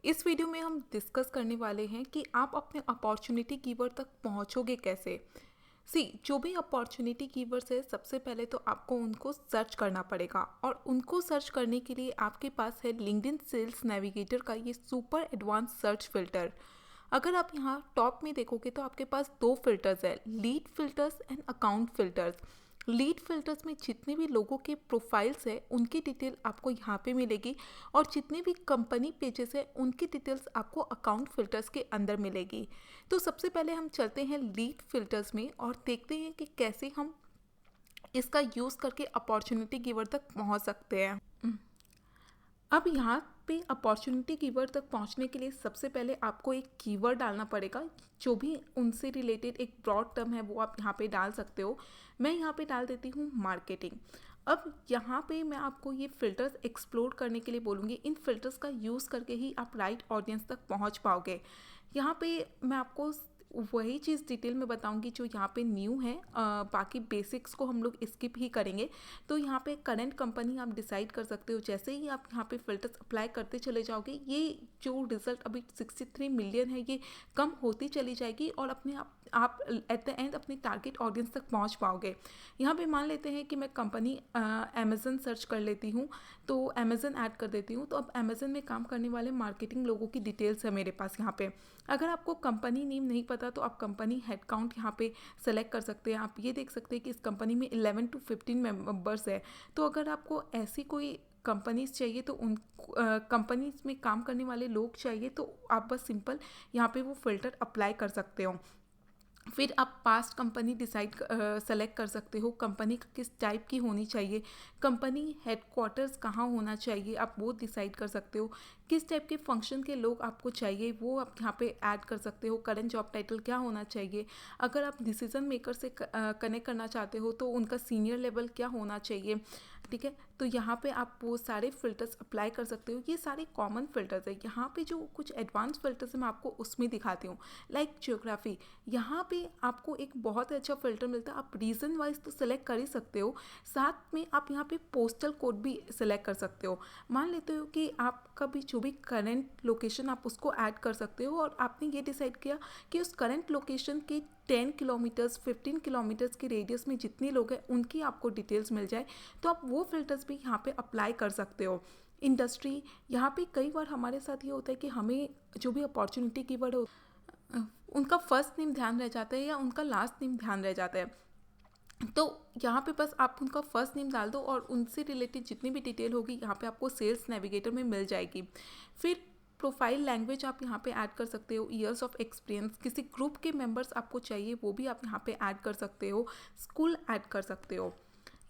इस वीडियो में हम डिस्कस करने वाले हैं कि आप अपने अपॉर्चुनिटी कीवर्ड तक पहुंचोगे कैसे। जो भी अपॉर्चुनिटी कीवर्ड्स है, सबसे पहले तो आपको उनको सर्च करना पड़ेगा और उनको सर्च करने के लिए आपके पास है लिंक्डइन सेल्स नेविगेटर का ये सुपर एडवांस सर्च फिल्टर। अगर आप यहाँ टॉप में देखोगे तो आपके पास दो फिल्टर्स है, lead filters and account filters. Lead filters में जितने भी लोगों के प्रोफाइल्स है उनकी डिटेल आपको यहाँ पे मिलेगी और जितने भी कंपनी पेजेस है उनकी डिटेल्स आपको अकाउंट फिल्टर्स के अंदर मिलेगी। तो सबसे पहले हम चलते हैं लीड फिल्टर्स में और देखते हैं कि कैसे हम इसका यूज़ करके अपॉर्चुनिटी कीवर्ड तक पहुँच सकते हैं। अब यहाँ पे अपॉर्चुनिटी कीवर्ड तक पहुँचने के लिए सबसे पहले आपको एक कीवर्ड डालना पड़ेगा। जो भी उनसे रिलेटेड एक ब्रॉड टर्म है वो आप यहाँ पे डाल सकते हो। मैं यहाँ पे डाल देती हूँ मार्केटिंग। अब यहाँ पे मैं आपको ये फ़िल्टर्स एक्सप्लोर करने के लिए बोलूँगी। इन फ़िल्टर्स का यूज़ करके ही आप राइट ऑडियंस तक पहुँच पाओगे। यहाँ पे मैं आपको वही चीज़ डिटेल में बताऊंगी जो यहाँ पे न्यू है। बाकी बेसिक्स को हम लोग स्किप ही करेंगे। तो यहाँ पे करंट कंपनी आप डिसाइड कर सकते हो। जैसे ही आप यहाँ पे फिल्टर्स अप्लाई करते चले जाओगे, ये जो रिजल्ट अभी 63 मिलियन है ये कम होती चली जाएगी और अपने आप एट द एंड अपने टारगेट ऑडियंस तक पहुँच पाओगे। यहाँ पे मान लेते हैं कि मैं कंपनी अमेज़न सर्च कर लेती हूँ, तो अमेज़न ऐड कर देती हूँ। तो अब अमेज़न में काम करने वाले मार्केटिंग लोगों की डिटेल्स है मेरे पास यहाँ पे। अगर आपको कंपनी नेम नहीं पता तो आप कंपनी हेड काउंट यहाँ पे सेलेक्ट कर सकते हैं। आप ये देख सकते हैं कि इस कंपनी में 11 to 15 मेंबर्स है। तो अगर आपको ऐसी कोई कंपनीज चाहिए तो उन कंपनीज में काम करने वाले लोग चाहिए तो आप बस सिंपल यहाँ पे वो फिल्टर अप्लाई कर सकते हो। फिर आप पास्ट कंपनी डिसाइड सेलेक्ट कर सकते हो। कंपनी किस टाइप की होनी चाहिए, कंपनी हेडक्वार्टर्स कहाँ होना चाहिए, आप वो डिसाइड कर सकते हो। किस टाइप के फंक्शन के लोग आपको चाहिए वो आप यहाँ पे ऐड कर सकते हो। करंट जॉब टाइटल क्या होना चाहिए। अगर आप डिसीजन मेकर से कनेक्ट करना चाहते हो तो उनका सीनियर लेवल क्या होना चाहिए। ठीक है, तो यहाँ पे आप वो सारे फिल्टर्स अप्लाई कर सकते हो। ये सारे कॉमन फिल्टर्स है। यहाँ पे जो कुछ एडवांस फिल्टर्स है मैं आपको उसमें दिखाती हूँ। लाइक ज्योग्राफी, यहाँ पे आपको एक बहुत अच्छा फिल्टर मिलता है। आप रीजन वाइज तो सिलेक्ट कर ही सकते हो, साथ में आप यहाँ पे पोस्टल कोड भी सिलेक्ट कर सकते हो। मान लेते हो कि आपका भी जो भी करंट लोकेशन आप उसको ऐड कर सकते हो और आपने ये डिसाइड किया कि उस करंट लोकेशन के 10 किलोमीटर्स 15 किलोमीटर्स के रेडियस में जितने लोग हैं उनकी आपको डिटेल्स मिल जाए, तो आप वो फिल्टर्स भी यहाँ पे अप्लाई कर सकते हो। इंडस्ट्री, यहाँ पे कई बार हमारे साथ ये होता है कि हमें जो भी अपॉर्चुनिटी कीवर्ड हो उनका फर्स्ट नेम ध्यान रह जाता है या उनका लास्ट नेम ध्यान रह जाता है। तो यहाँ पे बस आप उनका फर्स्ट नेम डाल दो और उनसे रिलेटेड जितनी भी डिटेल होगी यहाँ पे आपको सेल्स नेविगेटर में मिल जाएगी। फिर प्रोफाइल लैंग्वेज आप यहाँ पे ऐड कर सकते हो। ईयर्स ऑफ एक्सपीरियंस, किसी ग्रुप के मेंबर्स आपको चाहिए वो भी आप यहाँ पे ऐड कर सकते हो। स्कूल ऐड कर सकते हो।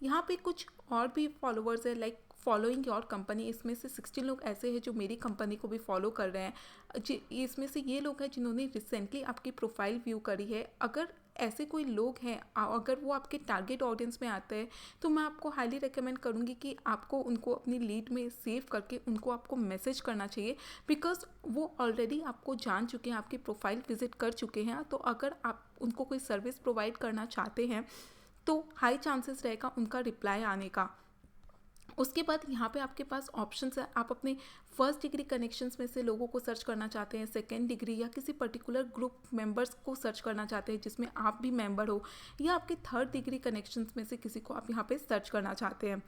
यहाँ पे कुछ और भी फॉलोअर्स है, लाइक फॉलोइंग योर कंपनी। इसमें से 16 लोग ऐसे हैं जो मेरी कंपनी को भी फॉलो कर रहे हैं। इसमें से ये लोग हैं जिन्होंने रिसेंटली आपकी प्रोफाइल व्यू करी है। अगर ऐसे कोई लोग हैं, अगर वो आपके टारगेट ऑडियंस में आते हैं तो मैं आपको हाईली रिकमेंड करूँगी कि आपको उनको अपनी लीड में सेव करके उनको आपको मैसेज करना चाहिए। बिकॉज वो ऑलरेडी आपको जान चुके हैं, आपकी प्रोफाइल विजिट कर चुके हैं। तो अगर आप उनको कोई सर्विस प्रोवाइड करना चाहते हैं तो हाई चांसेस रहेगा उनका रिप्लाई आने का। उसके बाद यहाँ पे आपके पास ऑप्शंस है। आप अपने फर्स्ट डिग्री कनेक्शंस में से लोगों को सर्च करना चाहते हैं, सेकेंड डिग्री या किसी पर्टिकुलर ग्रुप मेंबर्स को सर्च करना चाहते हैं जिसमें आप भी मेंबर हो, या आपके थर्ड डिग्री कनेक्शंस में से किसी को आप यहाँ पे सर्च करना चाहते हैं।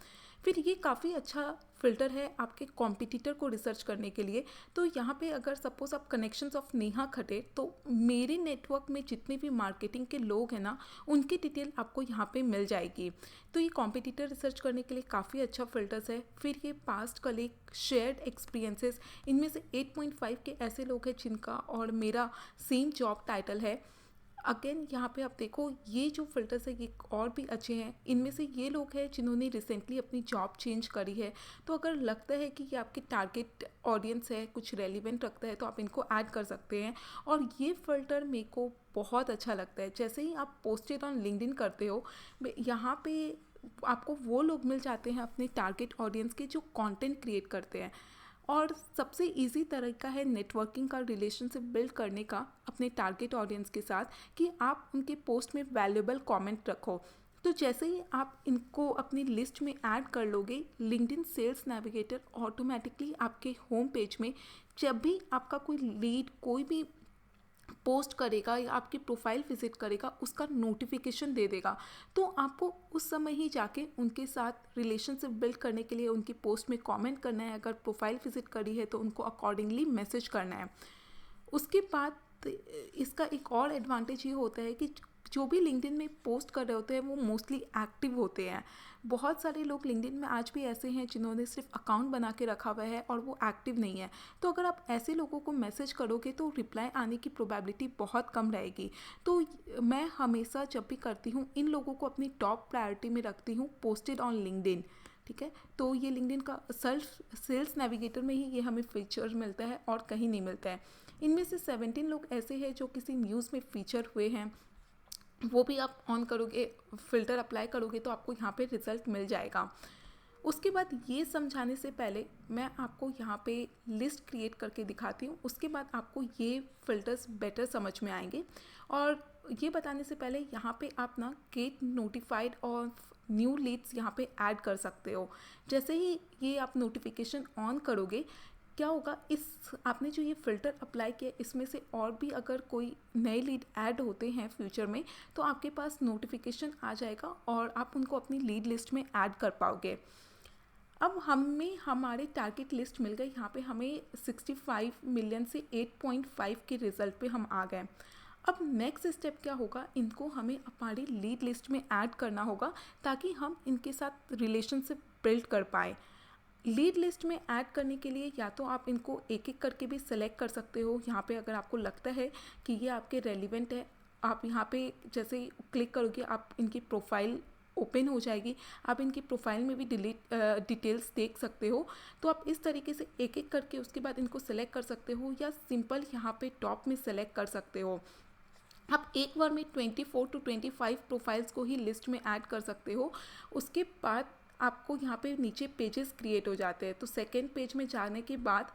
फिर ये काफ़ी अच्छा फिल्टर है आपके कॉम्पिटिटर को रिसर्च करने के लिए। तो यहाँ पे अगर सपोज आप कनेक्शंस ऑफ नेहा खटे, तो मेरे नेटवर्क में जितने भी मार्केटिंग के लोग हैं ना उनकी डिटेल आपको यहाँ पे मिल जाएगी। तो ये कॉम्पिटिटर रिसर्च करने के लिए काफ़ी अच्छा फिल्टर्स है। फिर ये पास्ट कलीग, शेयर्ड एक्सपीरियंसेस, इनमें से 8.5 के ऐसे लोग हैं जिनका और मेरा सेम जॉब टाइटल है। अगेन यहाँ पे आप देखो ये जो फिल्टर्स है ये और भी अच्छे हैं। इनमें से ये लोग हैं जिन्होंने रिसेंटली अपनी जॉब चेंज करी है। तो अगर लगता है कि ये आपकी टारगेट ऑडियंस है, कुछ रेलिवेंट रखता है, तो आप इनको ऐड कर सकते हैं। और ये फ़िल्टर मेरे को बहुत अच्छा लगता है। जैसे ही आप पोस्टेड ऑन लिंक्डइन करते हो, यहाँ पे आपको वो लोग मिल जाते हैं अपने टारगेट ऑडियंस के जो कंटेंट क्रिएट करते हैं। और सबसे इजी तरीका है नेटवर्किंग का, रिलेशनशिप बिल्ड करने का अपने टारगेट ऑडियंस के साथ, कि आप उनके पोस्ट में वैल्यूएबल कमेंट रखो। तो जैसे ही आप इनको अपनी लिस्ट में ऐड कर लोगे, लिंक्डइन सेल्स नेविगेटर ऑटोमेटिकली आपके होम पेज में जब भी आपका कोई लीड कोई भी पोस्ट करेगा या आपकी प्रोफाइल विजिट करेगा, उसका नोटिफिकेशन दे देगा। तो आपको उस समय ही जाके उनके साथ रिलेशनशिप बिल्ड करने के लिए उनकी पोस्ट में कमेंट करना है। अगर प्रोफाइल विजिट करी है तो उनको अकॉर्डिंगली मैसेज करना है। उसके बाद इसका एक और एडवांटेज ये होता है कि जो भी लिंक्डइन में पोस्ट कर रहे होते हैं वो मोस्टली एक्टिव होते हैं। बहुत सारे लोग लिंक्डइन में आज भी ऐसे हैं जिन्होंने सिर्फ अकाउंट बना के रखा हुआ है और वो एक्टिव नहीं है। तो अगर आप ऐसे लोगों को मैसेज करोगे तो रिप्लाई आने की प्रोबेबिलिटी बहुत कम रहेगी। तो मैं हमेशा जब भी करती हूँ इन लोगों को अपनी टॉप प्रायोरिटी में रखती हूँ, पोस्टेड ऑन लिंक्डइन। ठीक है, तो ये लिंक्डइन का सेल्स नेविगेटर में ही ये हमें फीचर मिलता है और कहीं नहीं मिलता है। इनमें से 17 लोग ऐसे हैं जो किसी न्यूज़ में फीचर हुए हैं, वो भी आप ऑन करोगे, फ़िल्टर अप्लाई करोगे तो आपको यहाँ पे रिज़ल्ट मिल जाएगा। उसके बाद ये समझाने से पहले मैं आपको यहाँ पे लिस्ट क्रिएट करके दिखाती हूँ। उसके बाद आपको ये फ़िल्टर्स बेटर समझ में आएंगे। और ये बताने से पहले यहाँ पे आप ना गेट नोटिफाइड और न्यू लीड्स यहाँ पे ऐड कर सकते हो। जैसे ही ये आप नोटिफिकेशन ऑन करोगे, क्या होगा, इस आपने जो ये फ़िल्टर अप्लाई किया इसमें से और भी अगर कोई नए लीड ऐड होते हैं फ्यूचर में तो आपके पास नोटिफिकेशन आ जाएगा और आप उनको अपनी लीड लिस्ट में ऐड कर पाओगे। अब हमें हमारे टारगेट लिस्ट मिल गई। यहाँ पे हमें 65 मिलियन से 8.5 के रिज़ल्ट पे हम आ गए। अब नेक्स्ट स्टेप क्या होगा, इनको हमें हमारी लीड लिस्ट में ऐड करना होगा ताकि हम इनके साथ रिलेशनशिप बिल्ड कर पाए। लीड लिस्ट में ऐड करने के लिए या तो आप इनको एक एक करके भी सिलेक्ट कर सकते हो। यहाँ पे अगर आपको लगता है कि ये आपके रेलिवेंट है, आप यहाँ पे जैसे ही क्लिक करोगे आप इनकी प्रोफाइल ओपन हो जाएगी। आप इनकी प्रोफाइल में भी डिटेल्स देख सकते हो। तो आप इस तरीके से एक एक करके उसके बाद इनको सेलेक्ट कर सकते हो या सिंपल यहाँ पे टॉप में सेलेक्ट कर सकते हो। आप एक बार में 24 to 25 प्रोफाइल्स को ही लिस्ट में ऐड कर सकते हो। उसके बाद आपको यहाँ पे नीचे पेजेस क्रिएट हो जाते हैं। तो सेकेंड पेज में जाने के बाद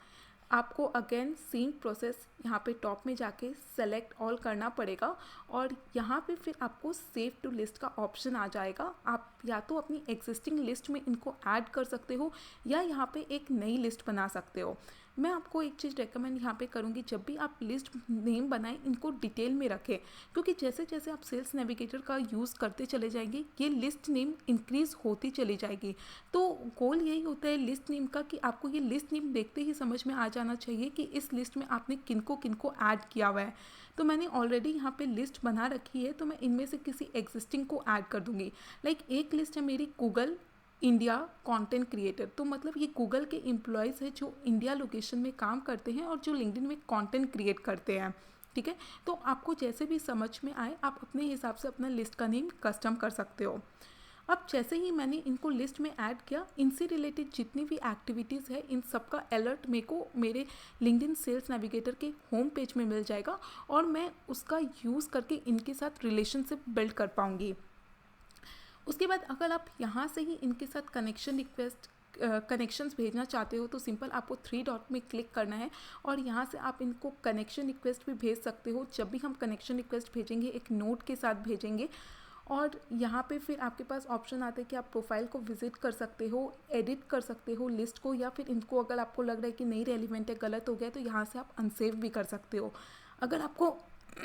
आपको अगेन सेम प्रोसेस यहाँ पे टॉप में जाके सेलेक्ट ऑल करना पड़ेगा और यहाँ पे फिर आपको सेव टू लिस्ट का ऑप्शन आ जाएगा। आप या तो अपनी एग्जिस्टिंग लिस्ट में इनको ऐड कर सकते हो या यहाँ पे एक नई लिस्ट बना सकते हो। मैं आपको एक चीज़ रेकमेंड यहाँ पे करूँगी, जब भी आप लिस्ट नेम बनाएं इनको डिटेल में रखें, क्योंकि जैसे जैसे आप सेल्स नेविगेटर का यूज़ करते चले जाएंगे ये लिस्ट नेम इंक्रीज़ होती चली जाएगी। तो गोल यही होता है लिस्ट नेम का कि आपको ये लिस्ट नेम देखते ही समझ में आ जाना चाहिए कि इस लिस्ट में आपने किनको किनको ऐड किया हुआ है। तो मैंने ऑलरेडी यहाँ पे लिस्ट बना रखी है, तो मैं इनमें से किसी एग्जिस्टिंग को ऐड कर दूँगी। लाइक एक लिस्ट है मेरी गूगल इंडिया कंटेंट क्रिएटर, तो मतलब ये गूगल के एम्प्लॉयज़ है जो इंडिया लोकेशन में काम करते हैं और जो लिंक्डइन में कंटेंट क्रिएट करते हैं। ठीक है, तो आपको जैसे भी समझ में आए आप अपने हिसाब से अपना लिस्ट का नेम कस्टम कर सकते हो। अब जैसे ही मैंने इनको लिस्ट में ऐड किया, इनसे रिलेटेड जितनी भी एक्टिविटीज़ है इन सब का अलर्ट मेरे को मेरे लिंक्डइन सेल्स नेविगेटर के होम पेज में मिल जाएगा और मैं उसका यूज़ करके इनके साथ रिलेशनशिप बिल्ड कर पाऊँगी। उसके बाद अगर आप यहाँ से ही इनके साथ कनेक्शंस भेजना चाहते हो तो सिंपल आपको 3 डॉट में क्लिक करना है और यहाँ से आप इनको कनेक्शन रिक्वेस्ट भी भेज सकते हो। जब भी हम कनेक्शन रिक्वेस्ट भेजेंगे एक नोट के साथ भेजेंगे और यहाँ पे फिर आपके पास ऑप्शन आते हैं कि आप प्रोफाइल को विजिट कर सकते हो, एडिट कर सकते हो लिस्ट को, या फिर इनको अगर आपको लग रहा है कि नहीं रेलिवेंट है, गलत हो गया, तो यहाँ से आप अनसेव भी कर सकते हो। अगर आपको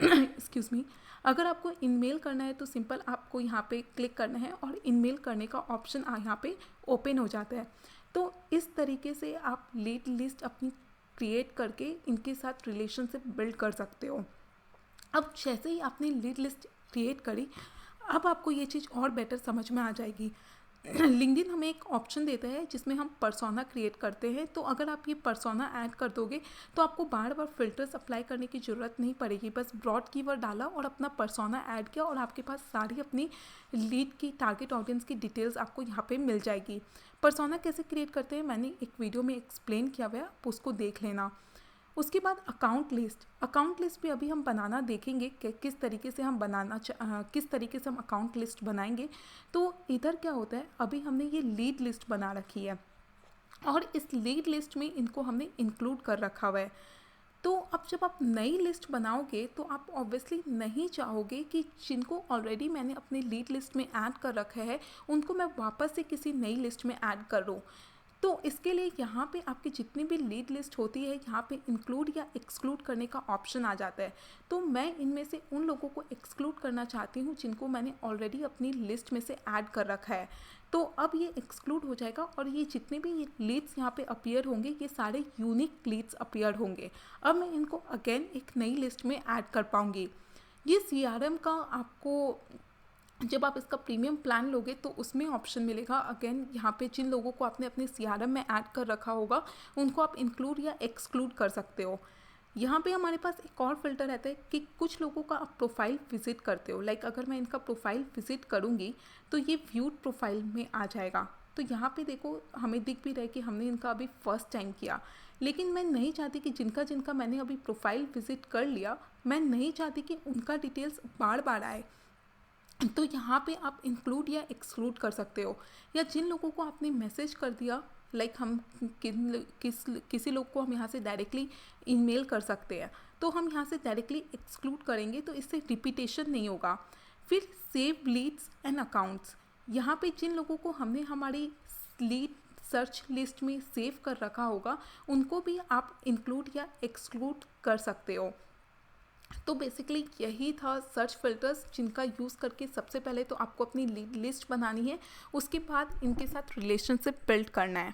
एक्सक्यूज़ मी, अगर आपको ईमेल करना है तो सिंपल आपको यहाँ पे क्लिक करना है और ईमेल करने का ऑप्शन यहाँ पे ओपन हो जाता है। तो इस तरीके से आप लीड लिस्ट अपनी क्रिएट करके इनके साथ रिलेशनशिप बिल्ड कर सकते हो। अब जैसे ही आपने लीड लिस्ट क्रिएट करी, अब आपको ये चीज़ और बेटर समझ में आ जाएगी। लिंक्डइन हमें एक ऑप्शन देता है जिसमें हम पर्सोना क्रिएट करते हैं। तो अगर आप ये पर्सोना ऐड कर दोगे तो आपको बार बार फिल्टर्स अप्लाई करने की ज़रूरत नहीं पड़ेगी। बस ब्रॉड कीवर्ड डाला और अपना पर्सोना ऐड किया और आपके पास सारी अपनी लीड की टारगेट ऑडियंस की डिटेल्स आपको यहाँ पे मिल जाएगी। पर्सोना कैसे क्रिएट करते हैं मैंने एक वीडियो में एक्सप्लेन किया हुआ है, आप उसको देख लेना। उसके बाद अकाउंट लिस्ट भी अभी हम बनाना देखेंगे कि किस तरीके से हम किस तरीके से हम अकाउंट लिस्ट बनाएंगे। तो इधर क्या होता है, अभी हमने ये लीड लिस्ट बना रखी है और इस लीड लिस्ट में इनको हमने इंक्लूड कर रखा हुआ है। तो अब जब आप नई लिस्ट बनाओगे तो आप ऑब्वियसली नहीं चाहोगे कि जिनको ऑलरेडी मैंने अपनी लीड लिस्ट में ऐड कर रखा है उनको मैं वापस से किसी नई लिस्ट में ऐड कर दूँ। तो इसके लिए यहाँ पे आपकी जितनी भी लीड लिस्ट होती है यहाँ पे इंक्लूड या एक्सक्लूड करने का ऑप्शन आ जाता है। तो मैं इनमें से उन लोगों को एक्सक्लूड करना चाहती हूँ जिनको मैंने ऑलरेडी अपनी लिस्ट में से ऐड कर रखा है। तो अब ये एक्सक्लूड हो जाएगा और ये जितने भी ये लीड्स यहाँ पे अपीयर होंगे ये सारे यूनिक लीड्स अपीयर होंगे। अब मैं इनको अगेन एक नई लिस्ट में ऐड कर पाऊँगी। ये CRM का आपको जब आप इसका प्रीमियम प्लान लोगे तो उसमें ऑप्शन मिलेगा। अगेन यहाँ पे जिन लोगों को आपने अपने CRM में ऐड कर रखा होगा उनको आप इंक्लूड या एक्सक्लूड कर सकते हो। यहाँ पे हमारे पास एक और फिल्टर रहता है कि कुछ लोगों का आप प्रोफाइल विजिट करते हो। लाइक अगर मैं इनका प्रोफाइल विजिट करूँगी तो ये व्यूड प्रोफाइल में आ जाएगा। तो यहाँ पे देखो हमें दिख भी रहा है कि हमने इनका अभी फर्स्ट टाइम किया, लेकिन मैं नहीं चाहती कि जिनका जिनका मैंने अभी प्रोफाइल विजिट कर लिया मैं नहीं चाहती कि उनका डिटेल्स बार बार आए। तो यहाँ पे आप इंक्लूड या एक्सक्लूड कर सकते हो। या जिन लोगों को आपने मैसेज कर दिया, लाइक हम किसी लोग को हम यहाँ से डायरेक्टली ईमेल कर सकते हैं, तो हम यहाँ से डायरेक्टली एक्सक्लूड करेंगे तो इससे रिपीटेशन नहीं होगा। फिर सेव लीड्स एंड अकाउंट्स, यहाँ पे जिन लोगों को हमने हमारी लीड सर्च लिस्ट में सेव कर रखा होगा उनको भी आप इंक्लूड या एक्सक्लूड कर सकते हो। तो बेसिकली यही था सर्च फिल्टर्स जिनका यूज़ करके सबसे पहले तो आपको अपनी लिस्ट बनानी है, उसके बाद इनके साथ रिलेशनशिप बिल्ड करना है।